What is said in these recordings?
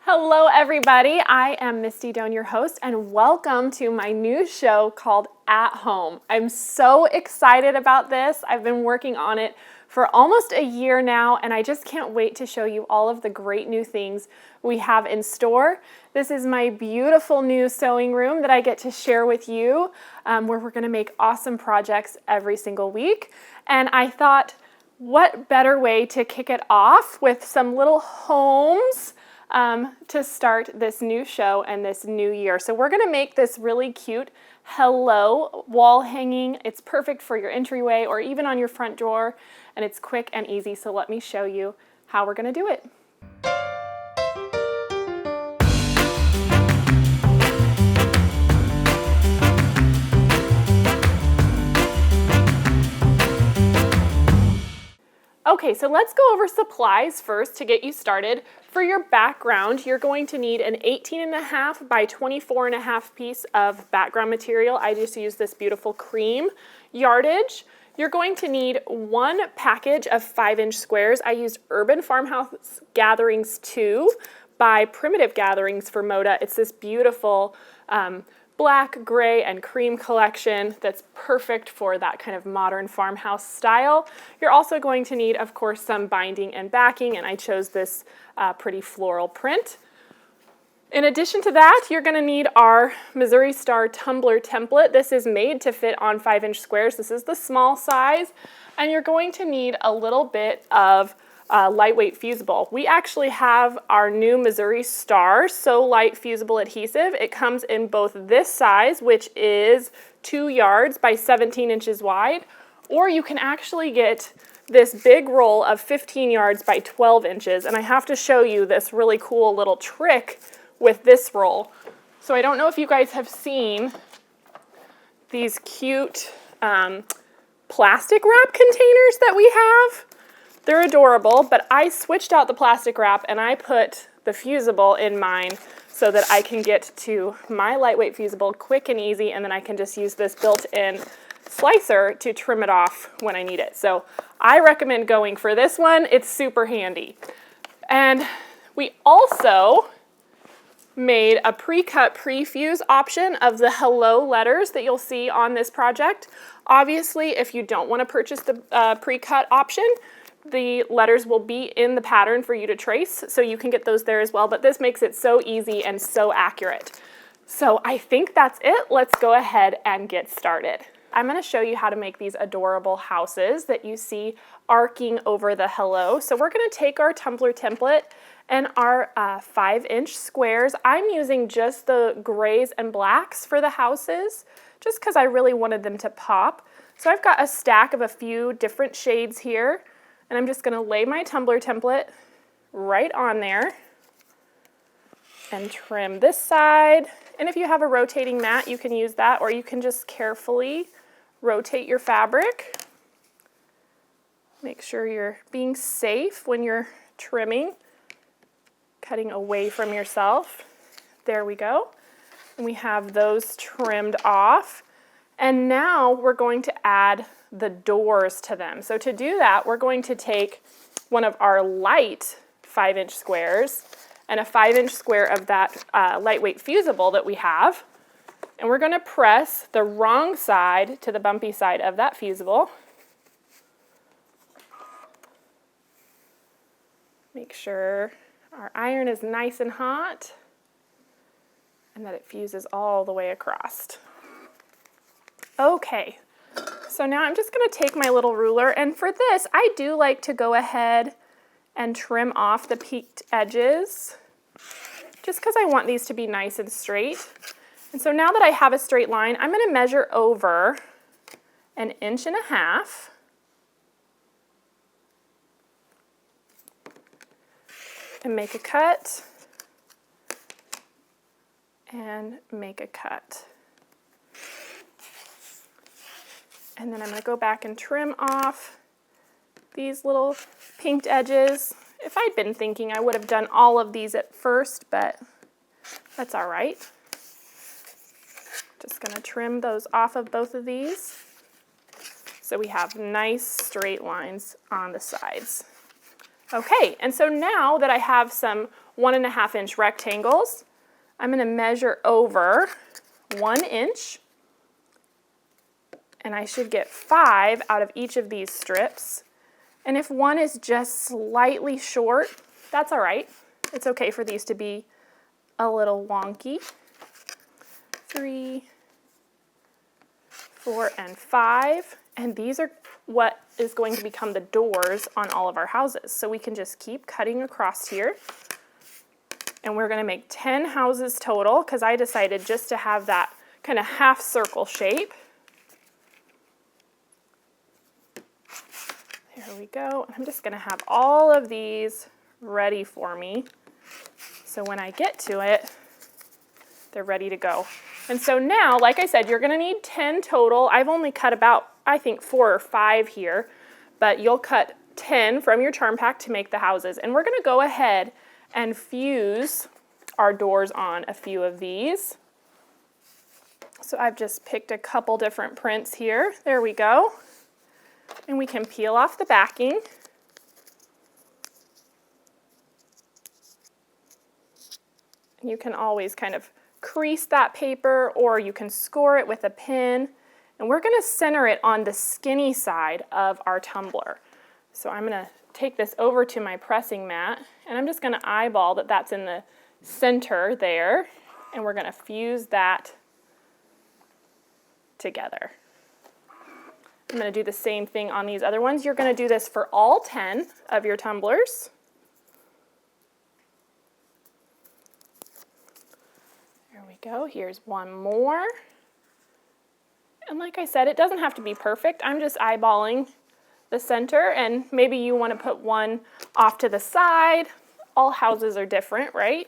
Hello everybody, I am Misty Doan, your host, and welcome to my new show called At Home. I'm so excited about this. I've been working on it for almost a year now, and I just can't wait to show you all of the great new things we have in store. This is my beautiful new sewing room that I get to share with you, where we're gonna make awesome projects every single week. And I thought, what better way to kick it off with some little homes to start this new show and this new year. So we're gonna make this really cute hello wall hanging. It's perfect for your entryway or even on your front door, and it's quick and easy. So let me show you how we're gonna do it. Okay, so let's go over supplies first to get you started. For your background, you're going to need an 18.5 by 24.5 piece of background material. I just use this beautiful cream yardage. You're going to need one package of 5-inch squares. I used Urban Farmhouse Gatherings 2 by Primitive Gatherings for Moda. It's this beautiful black, gray, and cream collection that's perfect for that kind of modern farmhouse style. You're also going to need, of course, some binding and backing, and I chose this pretty floral print. In addition to that, you're going to need our Missouri Star tumbler template. This is made to fit on 5-inch squares. This is the small size, and you're going to need a little bit of lightweight fusible. We actually have our new Missouri Star So Light Fusible Adhesive. It comes in both this size, which is 2 yards by 17 inches wide, or you can actually get this big roll of 15 yards by 12 inches. And I have to show you this really cool little trick with this roll. So I don't know if you guys have seen these cute plastic wrap containers that we have. They're adorable, but I switched out the plastic wrap and I put the fusible in mine so that I can get to my lightweight fusible quick and easy, and then I can just use this built-in slicer to trim it off when I need it. So I recommend going for this one. It's super handy. And we also made a pre-cut pre-fuse option of the hello letters that you'll see on this project. Obviously, if you don't want to purchase the pre-cut option, the letters will be in the pattern for you to trace, so you can get those there as well, but this makes it so easy and so accurate. So I think that's it. Let's go ahead and get started. I'm going to show you how to make these adorable houses that you see arcing over the hello. So we're going to take our tumbler template and our 5-inch squares. I'm using just the grays and blacks for the houses, just because I really wanted them to pop. So I've got a stack of a few different shades here. And I'm just going to lay my tumbler template right on there and trim this side. And if you have a rotating mat, you can use that, or you can just carefully rotate your fabric. Make sure you're being safe when you're trimming, cutting away from yourself. There we go. And we have those trimmed off. And now we're going to add the doors to them. So to do that, we're going to take one of our light 5-inch squares and a 5-inch square of that lightweight fusible that we have, and we're going to press the wrong side to the bumpy side of that fusible. Make sure our iron is nice and hot and that it fuses all the way across. Okay. So now I'm just going to take my little ruler, and for this I do like to go ahead and trim off the peaked edges just because I want these to be nice and straight. And so now that I have a straight line, I'm going to measure over 1.5 inches and make a cut and make a cut. And then I'm going to go back and trim off these little pinked edges. If I'd been thinking, I would have done all of these at first, but that's all right. Just going to trim those off of both of these so we have nice straight lines on the sides. Okay, and so now that I have some 1.5 inch rectangles. I'm going to measure over 1 inch, and I should get 5 out of each of these strips. And if one is just slightly short, that's all right. It's okay for these to be a little wonky. 3, 4, and 5. And these are what is going to become the doors on all of our houses. So we can just keep cutting across here. And we're going to make 10 houses total because I decided just to have that kind of half circle shape. There we go. I'm just going to have all of these ready for me. So when I get to it, they're ready to go. And so now, like I said, you're going to need 10 total. I've only cut about, I think, 4 or 5 here, but you'll cut 10 from your charm pack to make the houses. And we're going to go ahead and fuse our doors on a few of these. So I've just picked a couple different prints here. There we go. And we can peel off the backing. You can always kind of crease that paper, or you can score it with a pin. And we're going to center it on the skinny side of our tumbler. So I'm going to take this over to my pressing mat, and I'm just going to eyeball that that's in the center there, and we're going to fuse that together. I'm going to do the same thing on these other ones. You're going to do this for all 10 of your tumblers. There we go. Here's one more. And like I said, it doesn't have to be perfect. I'm just eyeballing the center, and maybe you want to put one off to the side. All houses are different, right?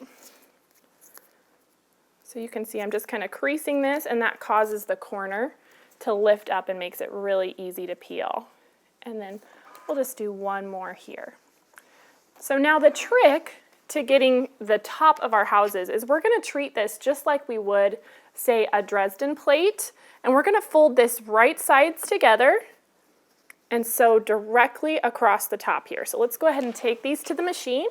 So you can see I'm just kind of creasing this, and that causes the corner to lift up and makes it really easy to peel. And then we'll just do one more here. So now the trick to getting the top of our houses is we're going to treat this just like we would, say, a Dresden plate, and we're going to fold this right sides together and sew directly across the top here. So let's go ahead and take these to the machine.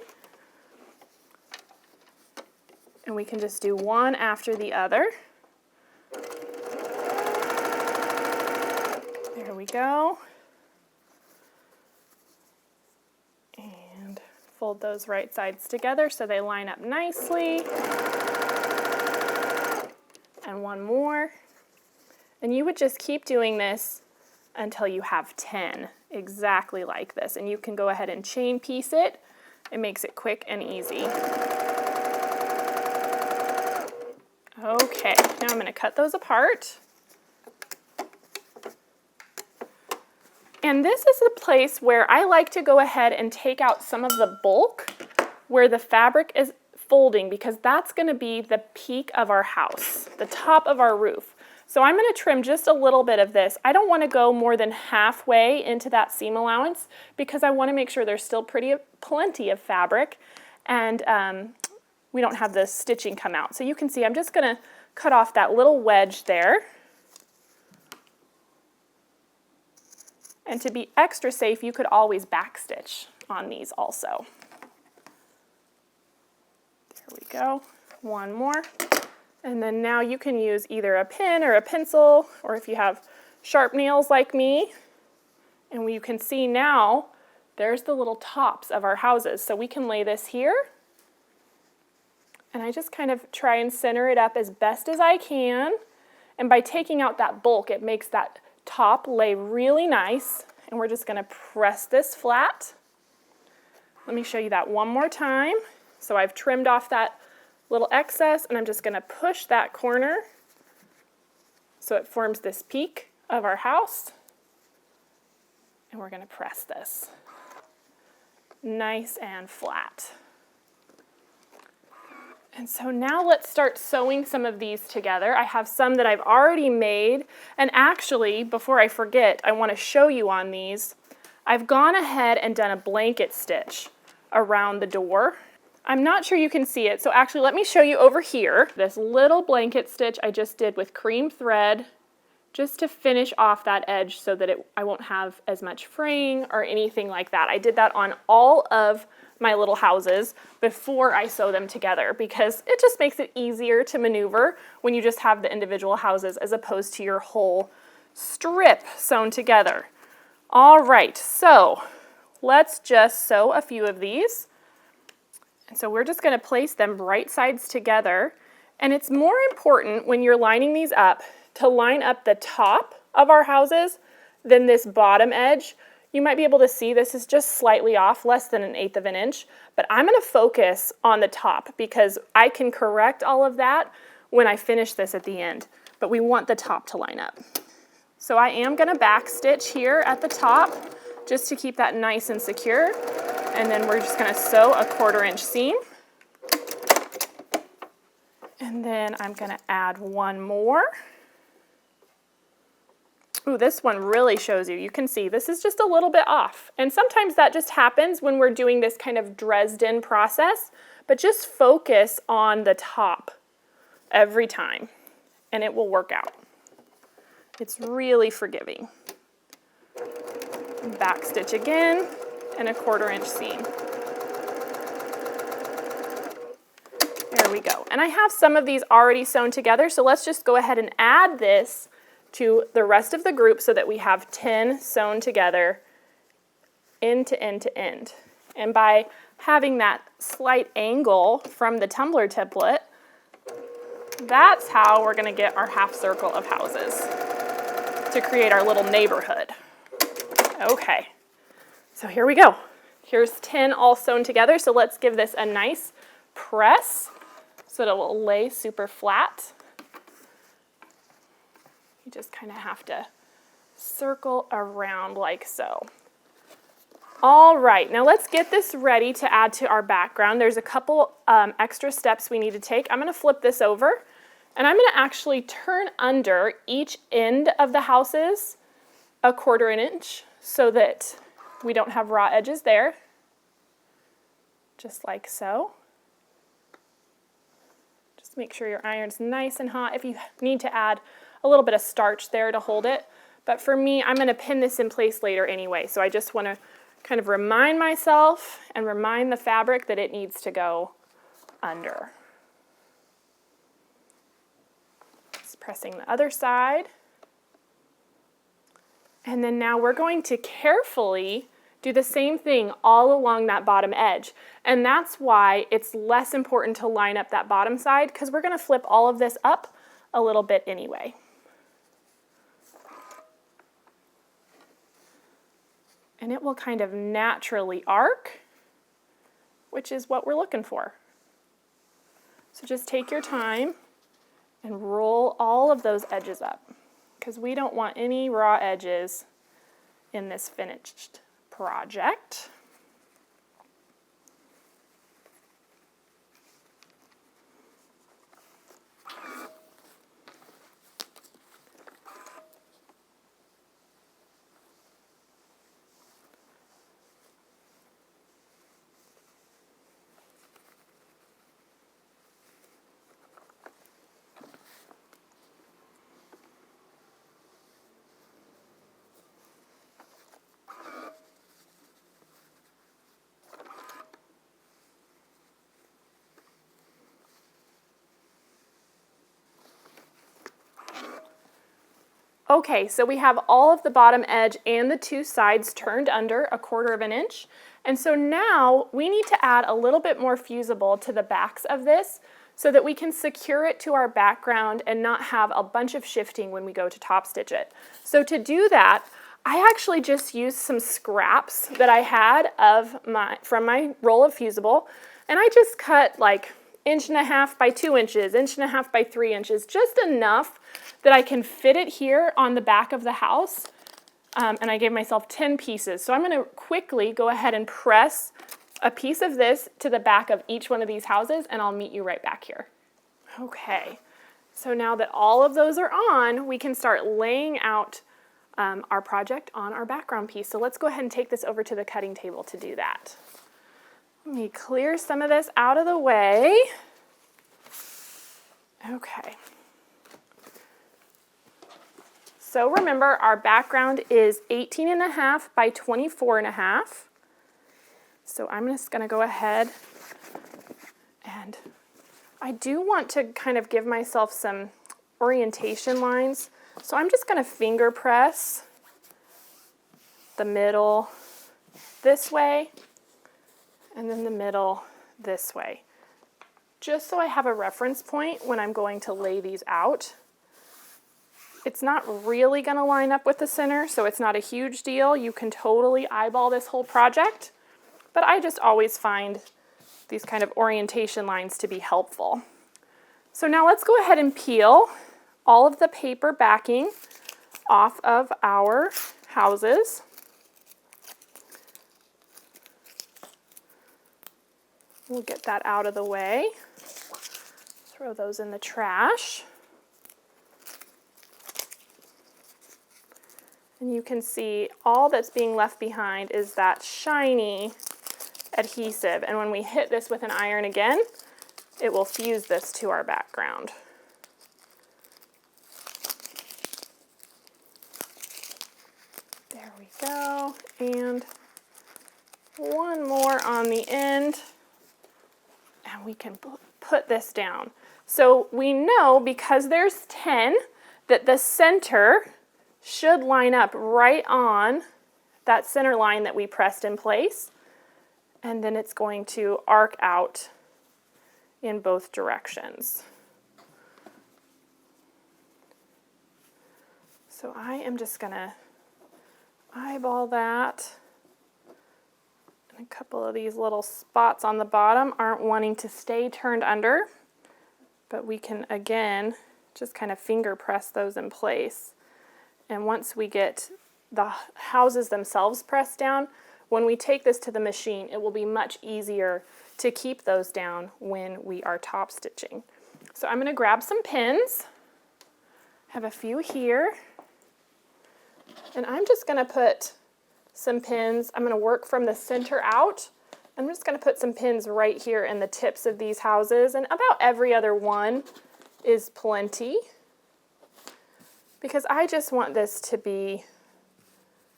And we can just do one after the other. There we go. And fold those right sides together so they line up nicely. And one more. And you would just keep doing this until you have 10 exactly like this. And you can go ahead and chain piece it. It makes it quick and easy. Okay, now I'm going to cut those apart. And this is the place where I like to go ahead and take out some of the bulk where the fabric is folding, because that's going to be the peak of our house, the top of our roof. So I'm going to trim just a little bit of this. I don't want to go more than halfway into that seam allowance because I want to make sure there's still plenty of fabric and we don't have the stitching come out. So you can see I'm just going to cut off that little wedge there. And to be extra safe, you could always backstitch on these also. There we go. One more. And then now you can use either a pin or a pencil, or if you have sharp nails like me. And you can see now there's the little tops of our houses. So we can lay this here. And I just kind of try and center it up as best as I can. And by taking out that bulk, it makes that top lay really nice. And we're just going to press this flat. Let me show you that one more time. So I've trimmed off that little excess, and I'm just going to push that corner so it forms this peak of our house. And we're going to press this nice and flat. And so now let's start sewing some of these together. I have some that I've already made, and actually, before I forget, I want to show you on these. I've gone ahead and done a blanket stitch around the door. I'm not sure you can see it, so actually let me show you over here. This little blanket stitch I just did with cream thread just to finish off that edge so that I won't have as much fraying or anything like that. I did that on all of my little houses before I sew them together, because it just makes it easier to maneuver when you just have the individual houses as opposed to your whole strip sewn together. All right, so let's just sew a few of these. And so we're just going to place them right sides together. And it's more important when you're lining these up to line up the top of our houses than this bottom edge. You might be able to see this is just slightly off, less than 1/8 of an inch, but I'm going to focus on the top because I can correct all of that when I finish this at the end, but we want the top to line up. So I am going to back stitch here at the top just to keep that nice and secure, and then we're just going to sew a 1/4 inch seam. And then I'm going to add one more. Ooh, this one really shows you. You can see this is just a little bit off. And sometimes that just happens when we're doing this kind of Dresden process, but just focus on the top every time and it will work out. It's really forgiving. Back stitch again and a 1/4 inch seam. There we go. And I have some of these already sewn together, so let's just go ahead and add this to the rest of the group so that we have 10 sewn together end to end to end. And by having that slight angle from the tumbler template, that's how we're going to get our half circle of houses to create our little neighborhood. Okay, so here we go. Here's 10 all sewn together, so let's give this a nice press so that it will lay super flat. You just kind of have to circle around like so. All right, now let's get this ready to add to our background. There's a couple extra steps we need to take. I'm going to flip this over, and I'm going to actually turn under each end of the houses a 1/4 inch so that we don't have raw edges there, just like so. Just make sure your iron's nice and hot. If you need to add a little bit of starch there to hold it. But for me, I'm going to pin this in place later anyway. So I just want to kind of remind myself and remind the fabric that it needs to go under. Just pressing the other side. And then now we're going to carefully do the same thing all along that bottom edge. And that's why it's less important to line up that bottom side, because we're going to flip all of this up a little bit anyway. And it will kind of naturally arc, which is what we're looking for. So just take your time and roll all of those edges up, because we don't want any raw edges in this finished project. Okay, so we have all of the bottom edge and the two sides turned under a 1/4 inch. And so now we need to add a little bit more fusible to the backs of this so that we can secure it to our background and not have a bunch of shifting when we go to top stitch it. So to do that, I actually just used some scraps that I had from my roll of fusible, and I just cut like 1.5 by 2 inches, 1.5 by 3 inches, just enough that I can fit it here on the back of the house. And I gave myself 10 pieces. So I'm going to quickly go ahead and press a piece of this to the back of each one of these houses, and I'll meet you right back here. Okay, so now that all of those are on, we can start laying out our project on our background piece. So let's go ahead and take this over to the cutting table to do that. Let me clear some of this out of the way. Okay. So remember, our background is 18.5 by 24.5. So I'm just going to go ahead, and I do want to kind of give myself some orientation lines. So I'm just going to finger press the middle this way and then the middle this way, just so I have a reference point when I'm going to lay these out. It's not really going to line up with the center, so it's not a huge deal. You can totally eyeball this whole project, but I just always find these kind of orientation lines to be helpful. So now let's go ahead and peel all of the paper backing off of our houses. We'll get that out of the way. Throw those in the trash. And you can see all that's being left behind is that shiny adhesive. And when we hit this with an iron again, it will fuse this to our background. There we go. And one more on the end. And we can put this down. So we know, because there's 10, that the center should line up right on that center line that we pressed in place. And then it's going to arc out in both directions. So I am just going to eyeball that. And a couple of these little spots on the bottom aren't wanting to stay turned under, but we can again just kind of finger press those in place. And once we get the houses themselves pressed down, when we take this to the machine, it will be much easier to keep those down when we are top stitching. So I'm going to grab some pins. I have a few here. And I'm just going to put some pins. I'm going to work from the center out. I'm just going to put some pins right here in the tips of these houses, and about every other one is plenty, because I just want this to be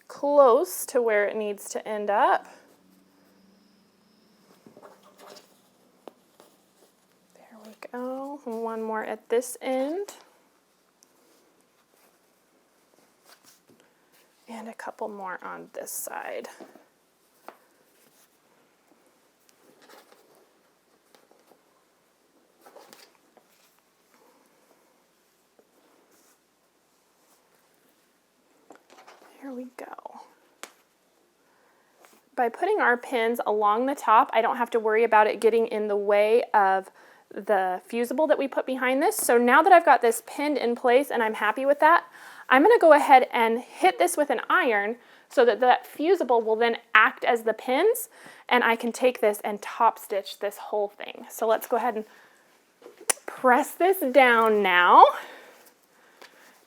close to where it needs to end up. There we go. And one more at this end. And a couple more on this side. Here we go. By putting our pins along the top, I don't have to worry about it getting in the way of the fusible that we put behind this. So now that I've got this pinned in place and I'm happy with that, I'm going to go ahead and hit this with an iron so that that fusible will then act as the pins, and I can take this and top stitch this whole thing. So let's go ahead and press this down now.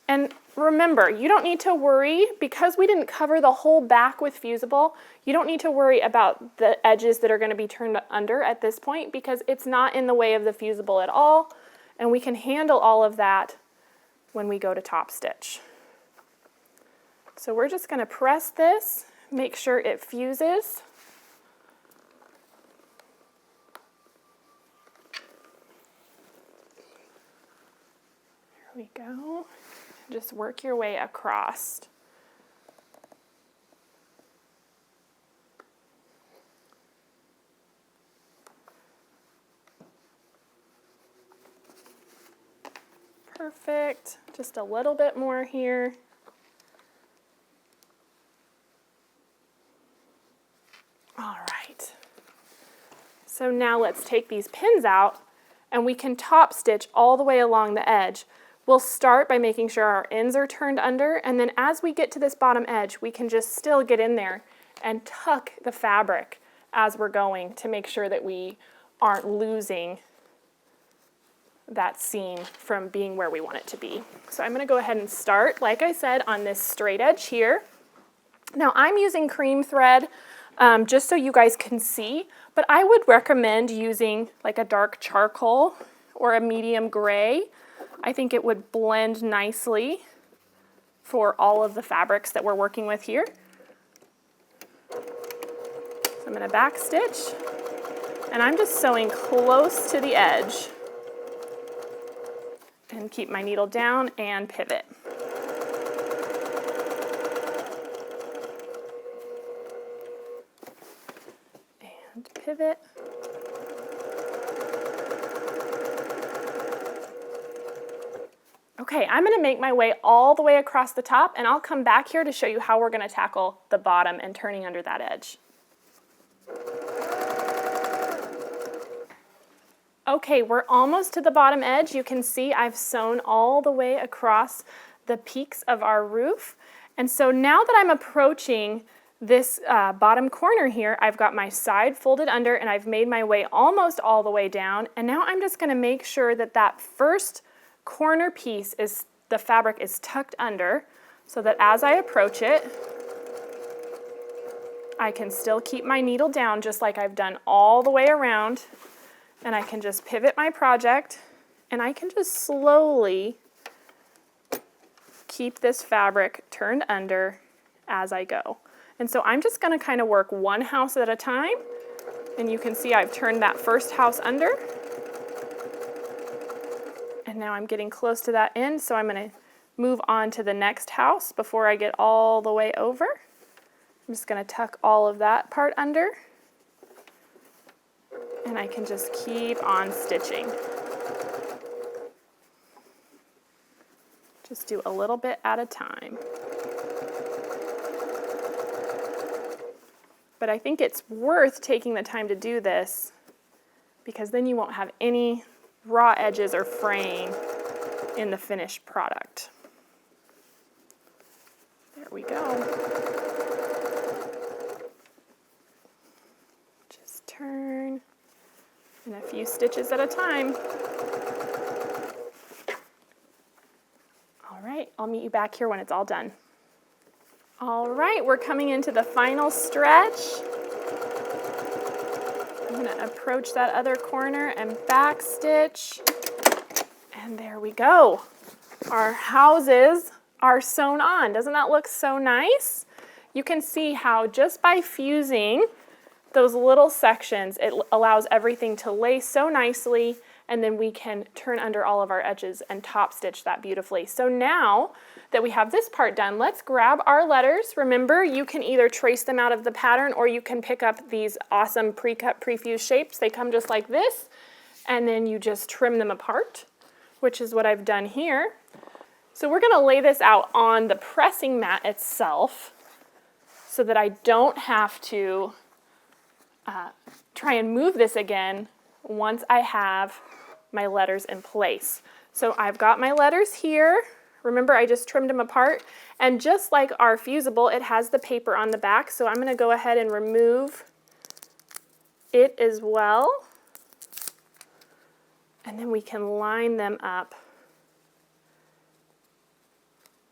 And remember, you don't need to worry, because we didn't cover the whole back with fusible, you don't need to worry about the edges that are going to be turned under at this point, because it's not in the way of the fusible at all, and we can handle all of that when we go to top stitch. So we're just going to press this, make sure it fuses. There we go. Just work your way across. Perfect. Just a little bit more here. All right. So now let's take these pins out, and we can top stitch all the way along the edge. We'll start by making sure our ends are turned under, and then as we get to this bottom edge, we can just still get in there and tuck the fabric as we're going to make sure that we aren't losing that seam from being where we want it to be. So I'm going to go ahead and start, like I said, on this straight edge here. Now I'm using cream thread just so you guys can see, but I would recommend using like a dark charcoal or a medium gray. I think it would blend nicely for all of the fabrics that we're working with here. So I'm going to back stitch, and I'm just sewing close to the edge. And keep my needle down and pivot. And pivot. Okay, I'm going to make my way all the way across the top, and I'll come back here to show you how we're going to tackle the bottom and turning under that edge. Okay, we're almost to the bottom edge. You can see I've sewn all the way across the peaks of our roof. And so now that I'm approaching this bottom corner here, I've got my side folded under and I've made my way almost all the way down. And now I'm just going to make sure that that first corner piece is, the fabric is tucked under so that as I approach it, I can still keep my needle down just like I've done all the way around. And I can just pivot my project and I can just slowly keep this fabric turned under as I go. And so I'm just going to kind of work one house at a time. And you can see I've turned that first house under. And now I'm getting close to that end, so I'm going to move on to the next house before I get all the way over. I'm just going to tuck all of that part under. And I can just keep on stitching. Just do a little bit at a time. But I think it's worth taking the time to do this because then you won't have any raw edges or fraying in the finished product. There we go. Just turn. And a few stitches at a time. All right, I'll meet you back here when it's all done. All right, we're coming into the final stretch. I'm going to approach that other corner and back stitch. And there we go. Our houses are sewn on. Doesn't that look so nice? You can see how just by fusing those little sections, it allows everything to lay so nicely, and then we can turn under all of our edges and top stitch that beautifully. So now that we have this part done, let's grab our letters. Remember, you can either trace them out of the pattern or you can pick up these awesome pre-cut, pre-fused shapes. They come just like this, and then you just trim them apart, which is what I've done here. So we're gonna lay this out on the pressing mat itself so that I don't have to try and move this again once I have my letters in place. So I've got my letters here. Remember, I just trimmed them apart. And just like our Fusible, it has the paper on the back. So I'm going to go ahead and remove it as well. And then we can line them up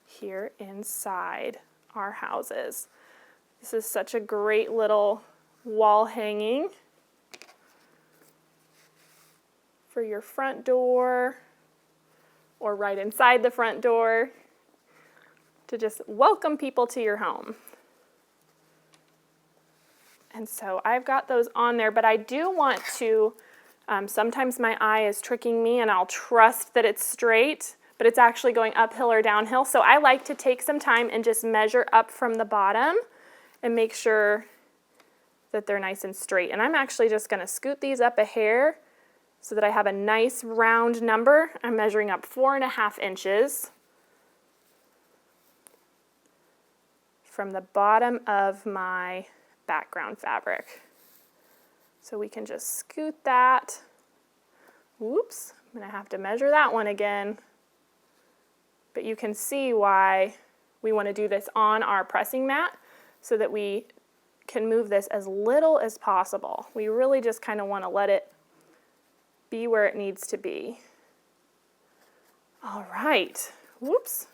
here inside our houses. This is such a great little wall hanging for your front door or right inside the front door to just welcome people to your home. And so I've got those on there, but I do want to, sometimes my eye is tricking me and I'll trust that it's straight, but it's actually going uphill or downhill. So I like to take some time and just measure up from the bottom and make sure that they're nice and straight. And I'm actually just going to scoot these up a hair so that I have a nice round number. I'm measuring up 4.5 inches from the bottom of my background fabric. So we can just scoot that. Whoops, I'm going to have to measure that one again. But you can see why we want to do this on our pressing mat so that we can move this as little as possible. We really just kind of want to let it be where it needs to be. All right, whoops.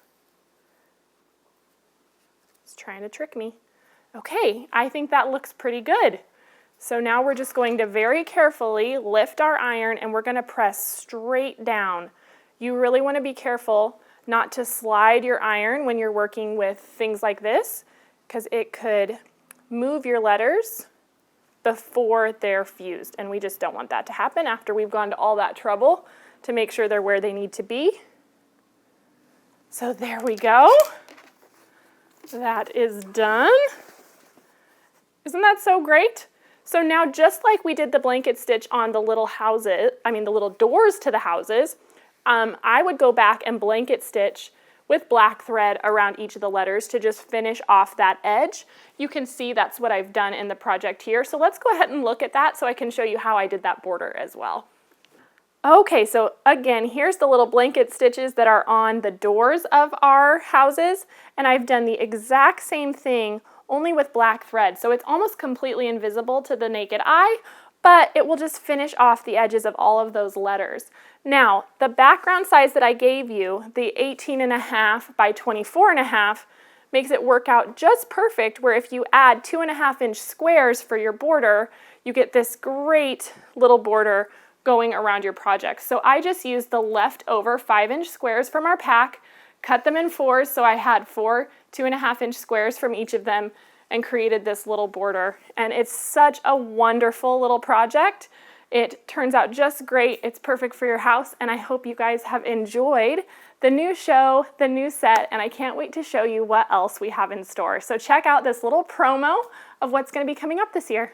It's trying to trick me. Okay, I think that looks pretty good. So now we're just going to very carefully lift our iron and we're going to press straight down. You really want to be careful not to slide your iron when you're working with things like this, because it could move your letters before they're fused. And we just don't want that to happen after we've gone to all that trouble to make sure they're where they need to be. So there we go. That is done. Isn't that so great? So now, just like we did the blanket stitch on the little houses, the little doors to the houses, I would go back and blanket stitch with black thread around each of the letters to just finish off that edge. You can see that's what I've done in the project here. So let's go ahead and look at that so I can show you how I did that border as well. Okay, so again, here's the little blanket stitches that are on the doors of our houses, and I've done the exact same thing only with black thread. So it's almost completely invisible to the naked eye, but it will just finish off the edges of all of those letters. Now, the background size that I gave you, the 18.5 by 24.5, makes it work out just perfect, where if you add 2.5-inch squares for your border, you get this great little border going around your project. So I just used the leftover 5-inch squares from our pack, cut them in 4s, so I had 4 2.5-inch squares from each of them, and created this little border. And it's such a wonderful little project. It turns out just great. It's perfect for your house, and I hope you guys have enjoyed the new show, the new set, and I can't wait to show you what else we have in store. So check out this little promo of what's going to be coming up this year.